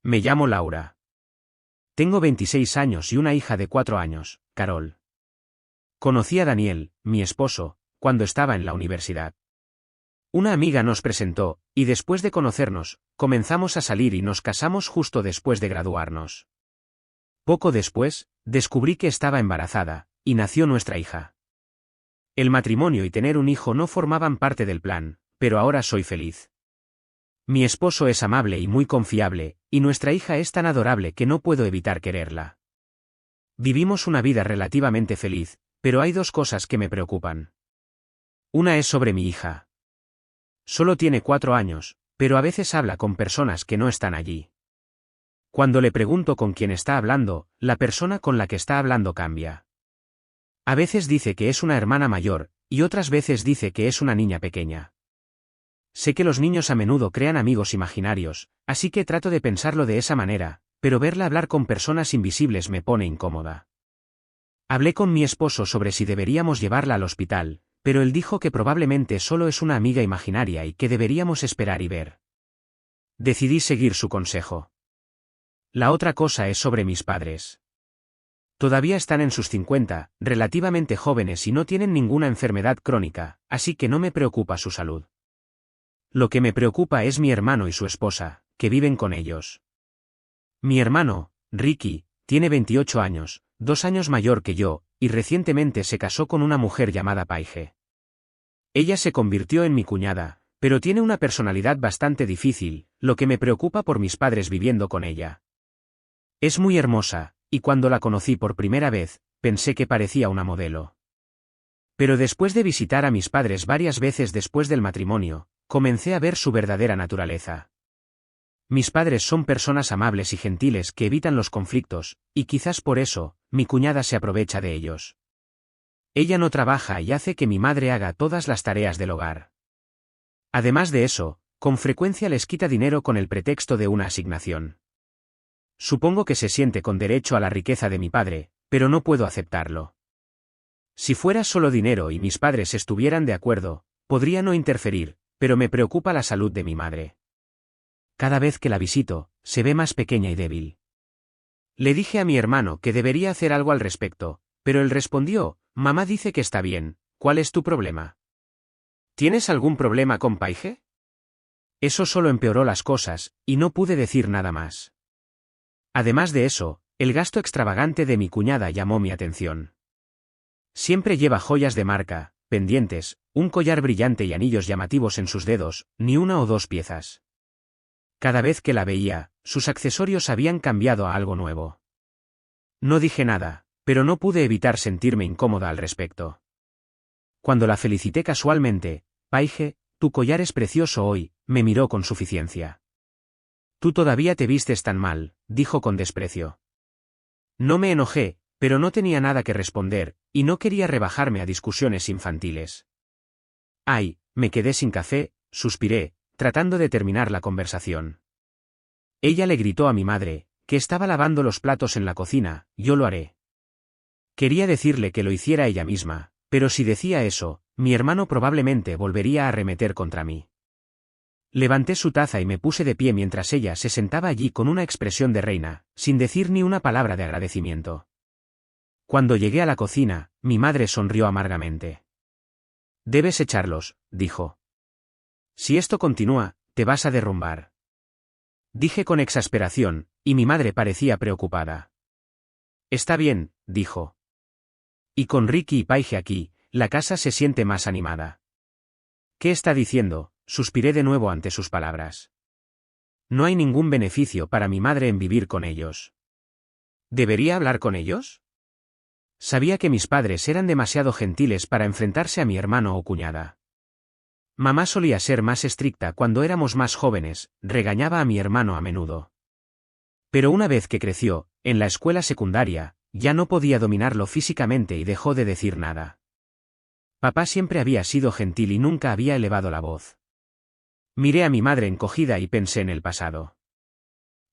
Me llamo Laura. Tengo 26 años y una hija de 4 años, Carol. Conocí a Daniel, mi esposo, cuando estaba en la universidad. Una amiga nos presentó, y después de conocernos, comenzamos a salir y nos casamos justo después de graduarnos. Poco después, descubrí que estaba embarazada, y nació nuestra hija. El matrimonio y tener un hijo no formaban parte del plan, pero ahora soy feliz. Mi esposo es amable y muy confiable, y nuestra hija es tan adorable que no puedo evitar quererla. Vivimos una vida relativamente feliz, pero hay dos cosas que me preocupan. Una es sobre mi hija. Solo tiene 4 años, pero a veces habla con personas que no están allí. Cuando le pregunto con quién está hablando, la persona con la que está hablando cambia. A veces dice que es una hermana mayor, y otras veces dice que es una niña pequeña. Sé que los niños a menudo crean amigos imaginarios, así que trato de pensarlo de esa manera, pero verla hablar con personas invisibles me pone incómoda. Hablé con mi esposo sobre si deberíamos llevarla al hospital, pero él dijo que probablemente solo es una amiga imaginaria y que deberíamos esperar y ver. Decidí seguir su consejo. La otra cosa es sobre mis padres. Todavía están en sus 50, relativamente jóvenes y no tienen ninguna enfermedad crónica, así que no me preocupa su salud. Lo que me preocupa es mi hermano y su esposa, que viven con ellos. Mi hermano, Ricky, tiene 28 años, 2 años mayor que yo, y recientemente se casó con una mujer llamada Paige. Ella se convirtió en mi cuñada, pero tiene una personalidad bastante difícil, lo que me preocupa por mis padres viviendo con ella. Es muy hermosa, y cuando la conocí por primera vez, pensé que parecía una modelo. Pero después de visitar a mis padres varias veces después del matrimonio, comencé a ver su verdadera naturaleza. Mis padres son personas amables y gentiles que evitan los conflictos, y quizás por eso, mi cuñada se aprovecha de ellos. Ella no trabaja y hace que mi madre haga todas las tareas del hogar. Además de eso, con frecuencia les quita dinero con el pretexto de una asignación. Supongo que se siente con derecho a la riqueza de mi padre, pero no puedo aceptarlo. Si fuera solo dinero y mis padres estuvieran de acuerdo, podría no interferir, pero me preocupa la salud de mi madre. Cada vez que la visito, se ve más pequeña y débil. Le dije a mi hermano que debería hacer algo al respecto, pero él respondió, mamá dice que está bien, ¿cuál es tu problema? ¿Tienes algún problema con Paige? Eso solo empeoró las cosas, y no pude decir nada más. Además de eso, el gasto extravagante de mi cuñada llamó mi atención. Siempre lleva joyas de marca, pendientes, un collar brillante y anillos llamativos en sus dedos, ni una o dos piezas. Cada vez que la veía, sus accesorios habían cambiado a algo nuevo. No dije nada, pero no pude evitar sentirme incómoda al respecto. Cuando la felicité casualmente, Paige, tu collar es precioso hoy, me miró con suficiencia. Tú todavía te vistes tan mal, dijo con desprecio. No me enojé, pero no tenía nada que responder, y no quería rebajarme a discusiones infantiles. Ay, me quedé sin café, suspiré, tratando de terminar la conversación. Ella le gritó a mi madre, que estaba lavando los platos en la cocina, yo lo haré. Quería decirle que lo hiciera ella misma, pero si decía eso, mi hermano probablemente volvería a arremeter contra mí. Levanté su taza y me puse de pie mientras ella se sentaba allí con una expresión de reina, sin decir ni una palabra de agradecimiento. Cuando llegué a la cocina, mi madre sonrió amargamente. Debes echarlos, dijo. Si esto continúa, te vas a derrumbar. Dije con exasperación, y mi madre parecía preocupada. Está bien, dijo. Y con Ricky y Paige aquí, la casa se siente más animada. ¿Qué está diciendo? Suspiré de nuevo ante sus palabras. No hay ningún beneficio para mi madre en vivir con ellos. ¿Debería hablar con ellos? Sabía que mis padres eran demasiado gentiles para enfrentarse a mi hermano o cuñada. Mamá solía ser más estricta cuando éramos más jóvenes, regañaba a mi hermano a menudo. Pero una vez que creció, en la escuela secundaria, ya no podía dominarlo físicamente y dejó de decir nada. Papá siempre había sido gentil y nunca había elevado la voz. Miré a mi madre encogida y pensé en el pasado.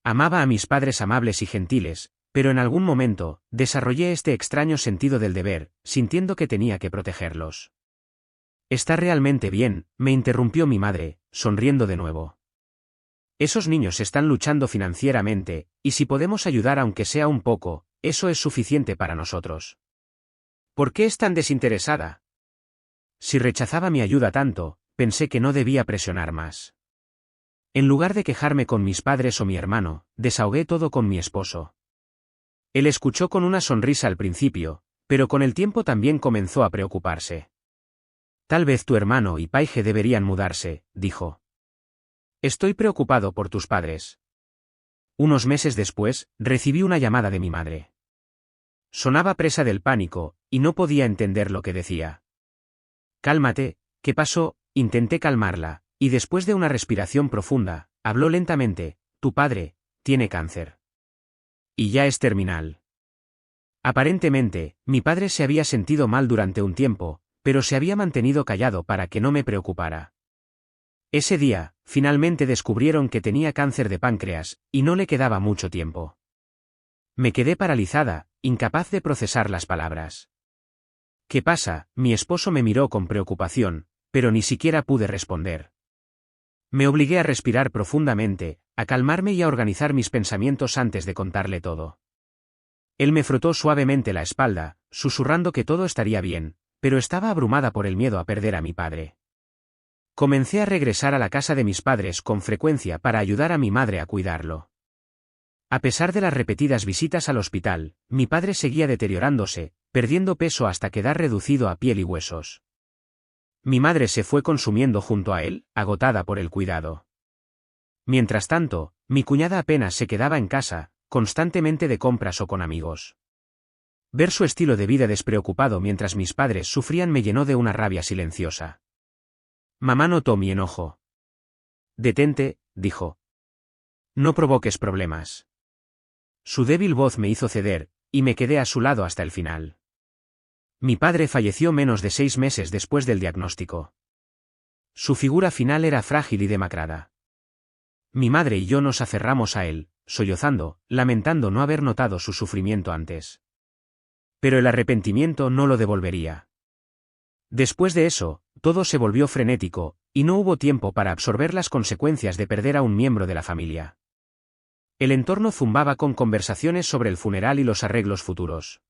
Amaba a mis padres amables y gentiles, pero en algún momento, desarrollé este extraño sentido del deber, sintiendo que tenía que protegerlos. Está realmente bien, me interrumpió mi madre, sonriendo de nuevo. Esos niños están luchando financieramente, y si podemos ayudar aunque sea un poco, eso es suficiente para nosotros. ¿Por qué es tan desinteresada? Si rechazaba mi ayuda tanto, pensé que no debía presionar más. En lugar de quejarme con mis padres o mi hermano, desahogué todo con mi esposo. Él escuchó con una sonrisa al principio, pero con el tiempo también comenzó a preocuparse. Tal vez tu hermano y Paige deberían mudarse, dijo. Estoy preocupado por tus padres. Unos meses después, recibí una llamada de mi madre. Sonaba presa del pánico, y no podía entender lo que decía. Cálmate, ¿qué pasó? Intenté calmarla, y después de una respiración profunda, habló lentamente, tu padre, tiene cáncer. Y ya es terminal. Aparentemente, mi padre se había sentido mal durante un tiempo, pero se había mantenido callado para que no me preocupara. Ese día, finalmente descubrieron que tenía cáncer de páncreas, y no le quedaba mucho tiempo. Me quedé paralizada, incapaz de procesar las palabras. ¿Qué pasa? Mi esposo me miró con preocupación, pero ni siquiera pude responder. Me obligué a respirar profundamente, a calmarme y a organizar mis pensamientos antes de contarle todo. Él me frotó suavemente la espalda, susurrando que todo estaría bien, pero estaba abrumada por el miedo a perder a mi padre. Comencé a regresar a la casa de mis padres con frecuencia para ayudar a mi madre a cuidarlo. A pesar de las repetidas visitas al hospital, mi padre seguía deteriorándose, perdiendo peso hasta quedar reducido a piel y huesos. Mi madre se fue consumiendo junto a él, agotada por el cuidado. Mientras tanto, mi cuñada apenas se quedaba en casa, constantemente de compras o con amigos. Ver su estilo de vida despreocupado mientras mis padres sufrían me llenó de una rabia silenciosa. Mamá notó mi enojo. Detente, dijo. No provoques problemas. Su débil voz me hizo ceder, y me quedé a su lado hasta el final. Mi padre falleció menos de 6 meses después del diagnóstico. Su figura final era frágil y demacrada. Mi madre y yo nos aferramos a él, sollozando, lamentando no haber notado su sufrimiento antes. Pero el arrepentimiento no lo devolvería. Después de eso, todo se volvió frenético, y no hubo tiempo para absorber las consecuencias de perder a un miembro de la familia. El entorno zumbaba con conversaciones sobre el funeral y los arreglos futuros.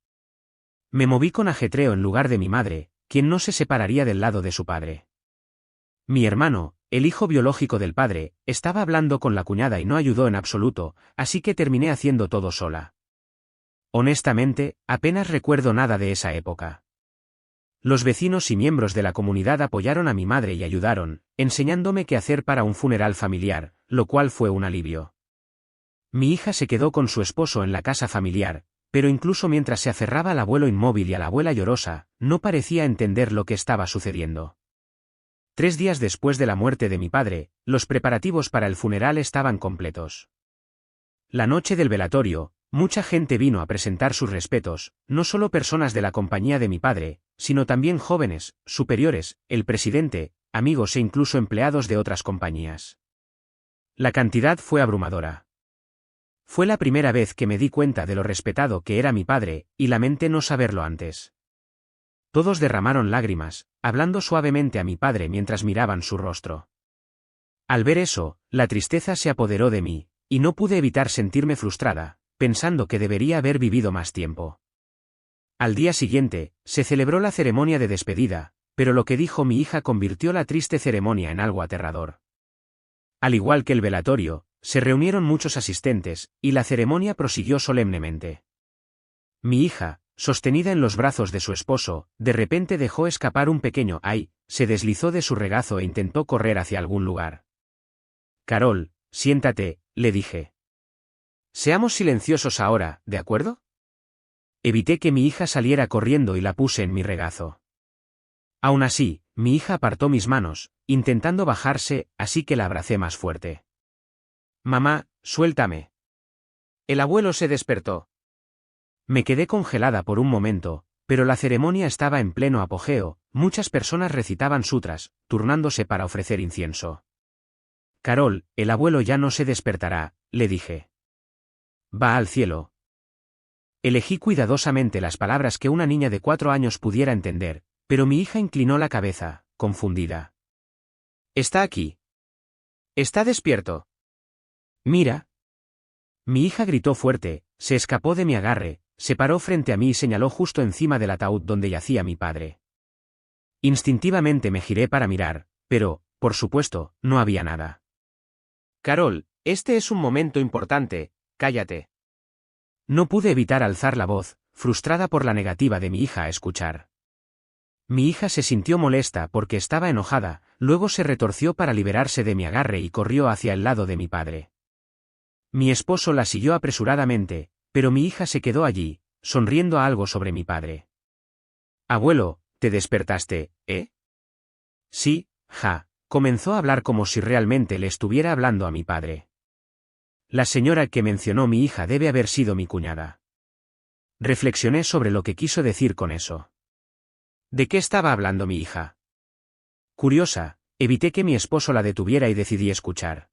Me moví con ajetreo en lugar de mi madre, quien no se separaría del lado de su padre. Mi hermano, el hijo biológico del padre, estaba hablando con la cuñada y no ayudó en absoluto, así que terminé haciendo todo sola. Honestamente, apenas recuerdo nada de esa época. Los vecinos y miembros de la comunidad apoyaron a mi madre y ayudaron, enseñándome qué hacer para un funeral familiar, lo cual fue un alivio. Mi hija se quedó con su esposo en la casa familiar, pero incluso mientras se aferraba al abuelo inmóvil y a la abuela llorosa, no parecía entender lo que estaba sucediendo. 3 días después de la muerte de mi padre, los preparativos para el funeral estaban completos. La noche del velatorio, mucha gente vino a presentar sus respetos, no solo personas de la compañía de mi padre, sino también jóvenes, superiores, el presidente, amigos e incluso empleados de otras compañías. La cantidad fue abrumadora. Fue la primera vez que me di cuenta de lo respetado que era mi padre, y lamenté no saberlo antes. Todos derramaron lágrimas, hablando suavemente a mi padre mientras miraban su rostro. Al ver eso, la tristeza se apoderó de mí, y no pude evitar sentirme frustrada, pensando que debería haber vivido más tiempo. Al día siguiente, se celebró la ceremonia de despedida, pero lo que dijo mi hija convirtió la triste ceremonia en algo aterrador. Al igual que el velatorio, se reunieron muchos asistentes, y la ceremonia prosiguió solemnemente. Mi hija, sostenida en los brazos de su esposo, de repente dejó escapar un pequeño «ay», se deslizó de su regazo e intentó correr hacia algún lugar. Carol, siéntate, le dije. Seamos silenciosos ahora, ¿de acuerdo? Evité que mi hija saliera corriendo y la puse en mi regazo. Aún así, mi hija apartó mis manos, intentando bajarse, así que la abracé más fuerte. Mamá, suéltame. El abuelo se despertó. Me quedé congelada por un momento, pero la ceremonia estaba en pleno apogeo, muchas personas recitaban sutras, turnándose para ofrecer incienso. Carol, el abuelo ya no se despertará, le dije. Va al cielo. Elegí cuidadosamente las palabras que una niña de 4 años pudiera entender, pero mi hija inclinó la cabeza, confundida. Está aquí. Está despierto. Mira. Mi hija gritó fuerte, se escapó de mi agarre, se paró frente a mí y señaló justo encima del ataúd donde yacía mi padre. Instintivamente me giré para mirar, pero, por supuesto, no había nada. Carol, este es un momento importante, cállate. No pude evitar alzar la voz, frustrada por la negativa de mi hija a escuchar. Mi hija se sintió molesta porque estaba enojada, luego se retorció para liberarse de mi agarre y corrió hacia el lado de mi padre. Mi esposo la siguió apresuradamente, pero mi hija se quedó allí, sonriendo a algo sobre mi padre. Abuelo, ¿te despertaste, eh? Sí, ja, comenzó a hablar como si realmente le estuviera hablando a mi padre. La señora que mencionó mi hija debe haber sido mi cuñada. Reflexioné sobre lo que quiso decir con eso. ¿De qué estaba hablando mi hija? Curiosa, evité que mi esposo la detuviera y decidí escuchar.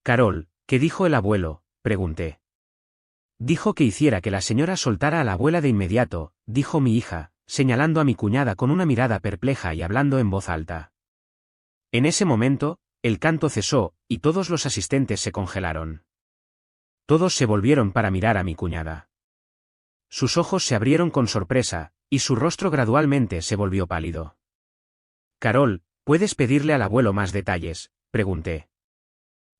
Carol, ¿qué dijo el abuelo?, pregunté. Dijo que hiciera que la señora soltara a la abuela de inmediato, dijo mi hija, señalando a mi cuñada con una mirada perpleja y hablando en voz alta. En ese momento, el canto cesó, y todos los asistentes se congelaron. Todos se volvieron para mirar a mi cuñada. Sus ojos se abrieron con sorpresa, y su rostro gradualmente se volvió pálido. Carol, ¿puedes pedirle al abuelo más detalles?, pregunté.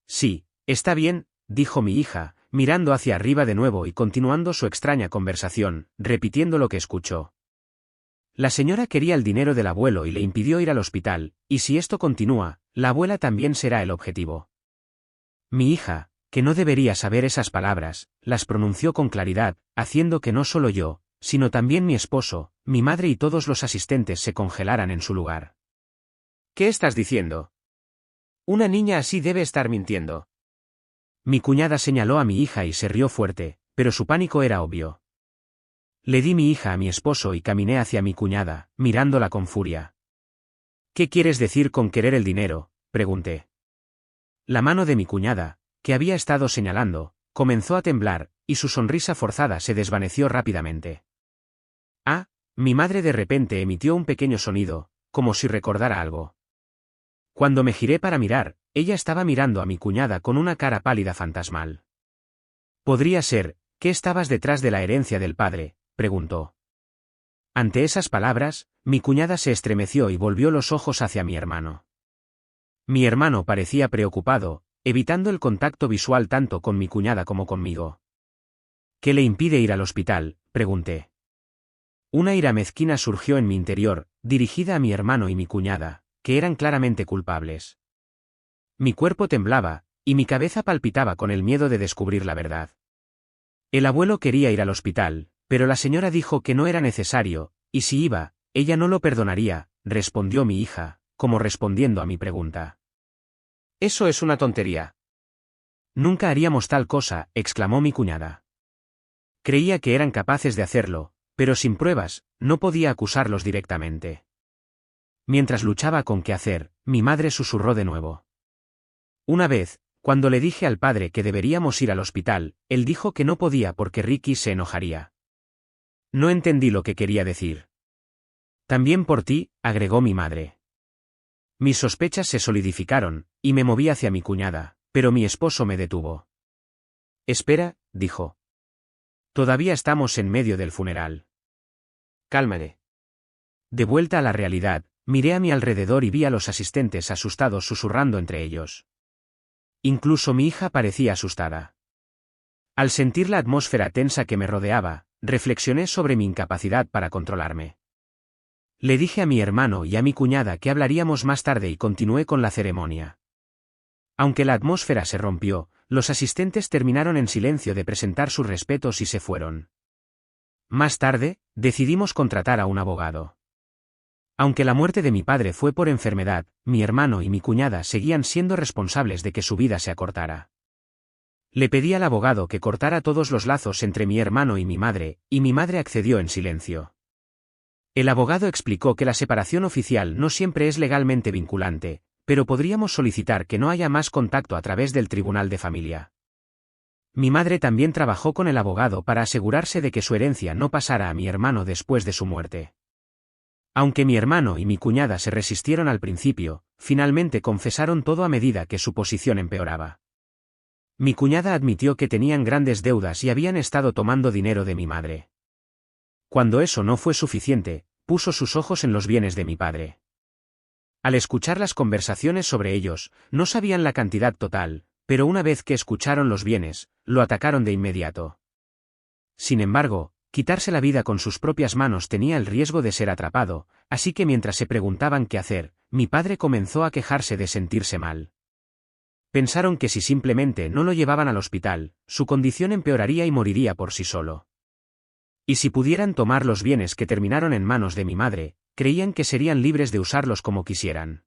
Sí, está bien, dijo mi hija, mirando hacia arriba de nuevo y continuando su extraña conversación, repitiendo lo que escuchó. La señora quería el dinero del abuelo y le impidió ir al hospital, y si esto continúa, la abuela también será el objetivo. Mi hija, que no debería saber esas palabras, las pronunció con claridad, haciendo que no solo yo, sino también mi esposo, mi madre y todos los asistentes se congelaran en su lugar. ¿Qué estás diciendo? Una niña así debe estar mintiendo. Mi cuñada señaló a mi hija y se rió fuerte, pero su pánico era obvio. Le di mi hija a mi esposo y caminé hacia mi cuñada, mirándola con furia. ¿Qué quieres decir con querer el dinero?, pregunté. La mano de mi cuñada, que había estado señalando, comenzó a temblar, y su sonrisa forzada se desvaneció rápidamente. Ah, mi madre de repente emitió un pequeño sonido, como si recordara algo. Cuando me giré para mirar, ella estaba mirando a mi cuñada con una cara pálida fantasmal. ¿Podría ser, que estabas detrás de la herencia del padre?, preguntó. Ante esas palabras, mi cuñada se estremeció y volvió los ojos hacia mi hermano. Mi hermano parecía preocupado, evitando el contacto visual tanto con mi cuñada como conmigo. ¿Qué le impide ir al hospital?, pregunté. Una ira mezquina surgió en mi interior, dirigida a mi hermano y mi cuñada, que eran claramente culpables. Mi cuerpo temblaba, y mi cabeza palpitaba con el miedo de descubrir la verdad. El abuelo quería ir al hospital, pero la señora dijo que no era necesario, y si iba, ella no lo perdonaría, respondió mi hija, como respondiendo a mi pregunta. Eso es una tontería. Nunca haríamos tal cosa, exclamó mi cuñada. Creía que eran capaces de hacerlo, pero sin pruebas, no podía acusarlos directamente. Mientras luchaba con qué hacer, mi madre susurró de nuevo. Una vez, cuando le dije al padre que deberíamos ir al hospital, él dijo que no podía porque Ricky se enojaría. No entendí lo que quería decir. También por ti, agregó mi madre. Mis sospechas se solidificaron, y me moví hacia mi cuñada, pero mi esposo me detuvo. Espera, dijo. Todavía estamos en medio del funeral. Cálmate. De vuelta a la realidad, miré a mi alrededor y vi a los asistentes asustados susurrando entre ellos. Incluso mi hija parecía asustada. Al sentir la atmósfera tensa que me rodeaba, reflexioné sobre mi incapacidad para controlarme. Le dije a mi hermano y a mi cuñada que hablaríamos más tarde y continué con la ceremonia. Aunque la atmósfera se rompió, los asistentes terminaron en silencio de presentar sus respetos y se fueron. Más tarde, decidimos contratar a un abogado. Aunque la muerte de mi padre fue por enfermedad, mi hermano y mi cuñada seguían siendo responsables de que su vida se acortara. Le pedí al abogado que cortara todos los lazos entre mi hermano y mi madre accedió en silencio. El abogado explicó que la separación oficial no siempre es legalmente vinculante, pero podríamos solicitar que no haya más contacto a través del tribunal de familia. Mi madre también trabajó con el abogado para asegurarse de que su herencia no pasara a mi hermano después de su muerte. Aunque mi hermano y mi cuñada se resistieron al principio, finalmente confesaron todo a medida que su posición empeoraba. Mi cuñada admitió que tenían grandes deudas y habían estado tomando dinero de mi madre. Cuando eso no fue suficiente, puso sus ojos en los bienes de mi padre. Al escuchar las conversaciones sobre ellos, no sabían la cantidad total, pero una vez que escucharon los bienes, lo atacaron de inmediato. Sin embargo, quitarse la vida con sus propias manos tenía el riesgo de ser atrapado, así que mientras se preguntaban qué hacer, mi padre comenzó a quejarse de sentirse mal. Pensaron que si simplemente no lo llevaban al hospital, su condición empeoraría y moriría por sí solo. Y si pudieran tomar los bienes que terminaron en manos de mi madre, creían que serían libres de usarlos como quisieran.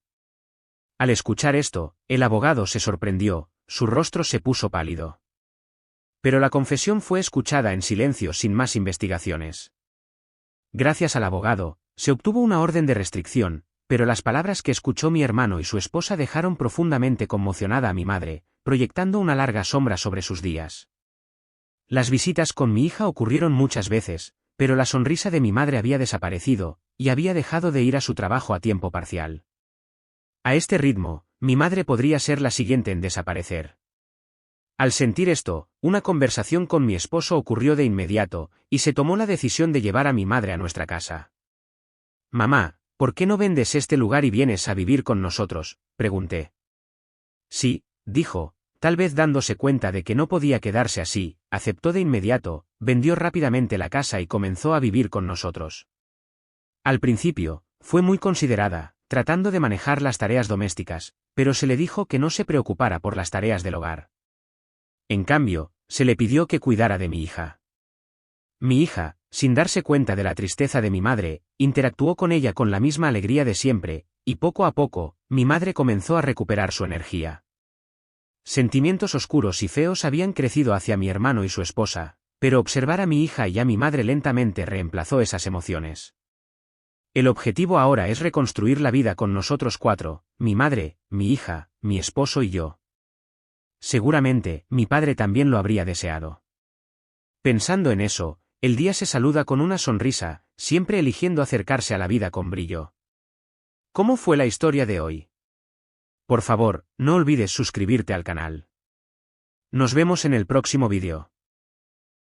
Al escuchar esto, el abogado se sorprendió, su rostro se puso pálido. Pero la confesión fue escuchada en silencio sin más investigaciones. Gracias al abogado, se obtuvo una orden de restricción, pero las palabras que escuchó mi hermano y su esposa dejaron profundamente conmocionada a mi madre, proyectando una larga sombra sobre sus días. Las visitas con mi hija ocurrieron muchas veces, pero la sonrisa de mi madre había desaparecido, y había dejado de ir a su trabajo a tiempo parcial. A este ritmo, mi madre podría ser la siguiente en desaparecer. Al sentir esto, una conversación con mi esposo ocurrió de inmediato, y se tomó la decisión de llevar a mi madre a nuestra casa. «Mamá, ¿por qué no vendes este lugar y vienes a vivir con nosotros?», pregunté. «Sí», dijo, tal vez dándose cuenta de que no podía quedarse así, aceptó de inmediato, vendió rápidamente la casa y comenzó a vivir con nosotros. Al principio, fue muy considerada, tratando de manejar las tareas domésticas, pero se le dijo que no se preocupara por las tareas del hogar. En cambio, se le pidió que cuidara de mi hija. Mi hija, sin darse cuenta de la tristeza de mi madre, interactuó con ella con la misma alegría de siempre, y poco a poco, mi madre comenzó a recuperar su energía. Sentimientos oscuros y feos habían crecido hacia mi hermano y su esposa, pero observar a mi hija y a mi madre lentamente reemplazó esas emociones. El objetivo ahora es reconstruir la vida con nosotros cuatro, mi madre, mi hija, mi esposo y yo. Seguramente, mi padre también lo habría deseado. Pensando en eso, el día se saluda con una sonrisa, siempre eligiendo acercarse a la vida con brillo. ¿Cómo fue la historia de hoy? Por favor, no olvides suscribirte al canal. Nos vemos en el próximo vídeo.